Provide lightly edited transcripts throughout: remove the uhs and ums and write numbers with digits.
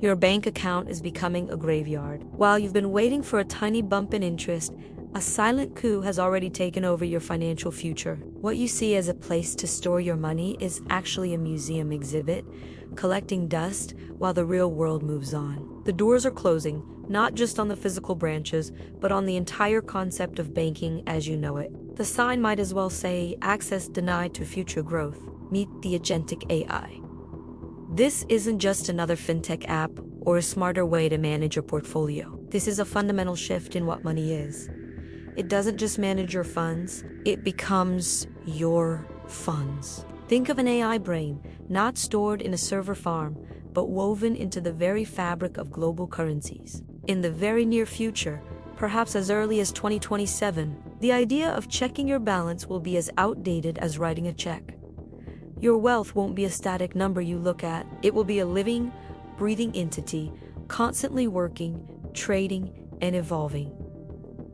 Your bank account is becoming a graveyard. While you've been waiting for a tiny bump in interest, a silent coup has already taken over your financial future. What you see as a place to store your money is actually a museum exhibit, collecting dust while the real world moves on. The doors are closing, not just on the physical branches, but on the entire concept of banking as you know it. The sign might as well say, "Access denied to future growth. Meet the Agentic AI." This isn't just another fintech app or a smarter way to manage your portfolio. This is a fundamental shift in what money is. It doesn't just manage your funds, it becomes your funds. Think of an AI brain, not stored in a server farm, but woven into the very fabric of global currencies. In the very near future, perhaps as early as 2027, the idea of checking your balance will be as outdated as writing a check. Your wealth won't be a static number you look at. It will be a living, breathing entity, constantly working, trading, and evolving.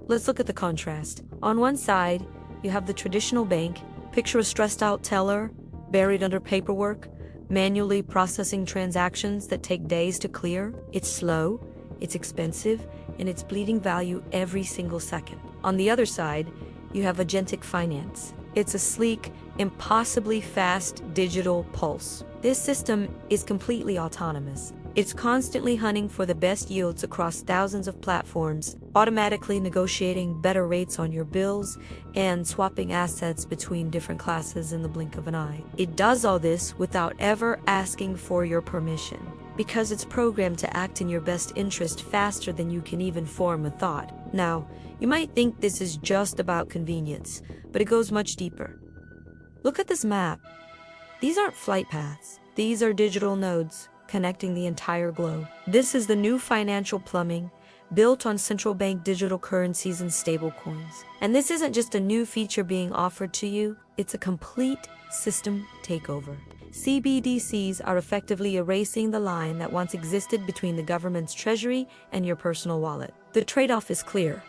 Let's look at the contrast. On one side, you have the traditional bank. Picture a stressed-out teller, buried under paperwork, manually processing transactions that take days to clear. It's slow, it's expensive, and it's bleeding value every single second. On the other side, you have agentic finance. It's a sleek, impossibly fast digital pulse. This system is completely autonomous. It's constantly hunting for the best yields across thousands of platforms, automatically negotiating better rates on your bills, and swapping assets between different classes in the blink of an eye. It does all this without ever asking for your permission, because it's programmed to act in your best interest faster than you can even form a thought. Now, you might think this is just about convenience, but it goes much deeper. Look at this map. These aren't flight paths. These are digital nodes connecting the entire globe. This is the new financial plumbing built on central bank digital currencies and stablecoins. And this isn't just a new feature being offered to you, it's a complete system takeover. CBDCs are effectively erasing the line that once existed between the government's treasury and your personal wallet. The trade-off is clear.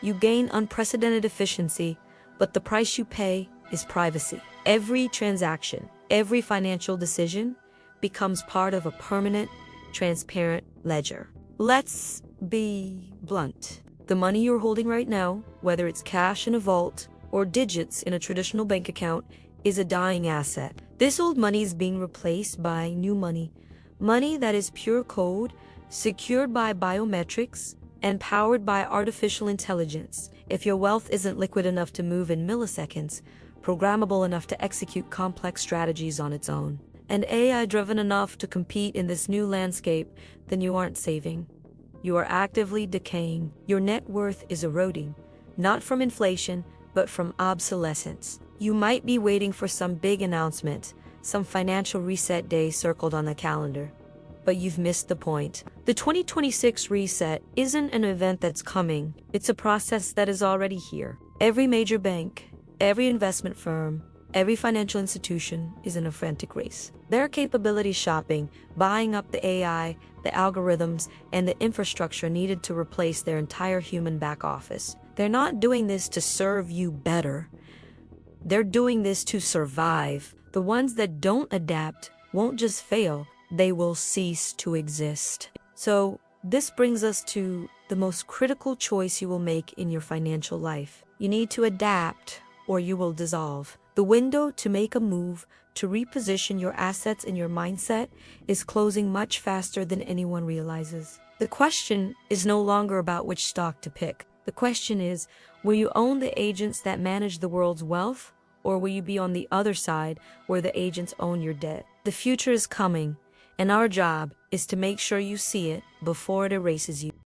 You gain unprecedented efficiency, but the price you pay is privacy. Every transaction, every financial decision becomes part of a permanent, transparent ledger. Let's be blunt. The money you're holding right now, whether it's cash in a vault or digits in a traditional bank account, is a dying asset. This old money is being replaced by new money. Money that is pure code, secured by biometrics, and powered by artificial intelligence. If your wealth isn't liquid enough to move in milliseconds, programmable enough to execute complex strategies on its own, and AI-driven enough to compete in this new landscape, then you aren't saving. You are actively decaying. Your net worth is eroding, not from inflation, but from obsolescence. You might be waiting for some big announcement, some financial reset day circled on the calendar, but you've missed the point. The 2026 reset isn't an event that's coming. It's a process that is already here. Every major bank, every investment firm, every financial institution is in a frantic race. They're capability shopping, buying up the AI, the algorithms, and the infrastructure needed to replace their entire human back office. They're not doing this to serve you better. They're doing this to survive. The ones that don't adapt won't just fail, they will cease to exist. So this brings us to the most critical choice you will make in your financial life. You need to adapt or you will dissolve. The window to make a move, to reposition your assets and your mindset is closing much faster than anyone realizes. The question is no longer about which stock to pick. The question is, will you own the agents that manage the world's wealth, or will you be on the other side where the agents own your debt? The future is coming, and our job is to make sure you see it before it erases you.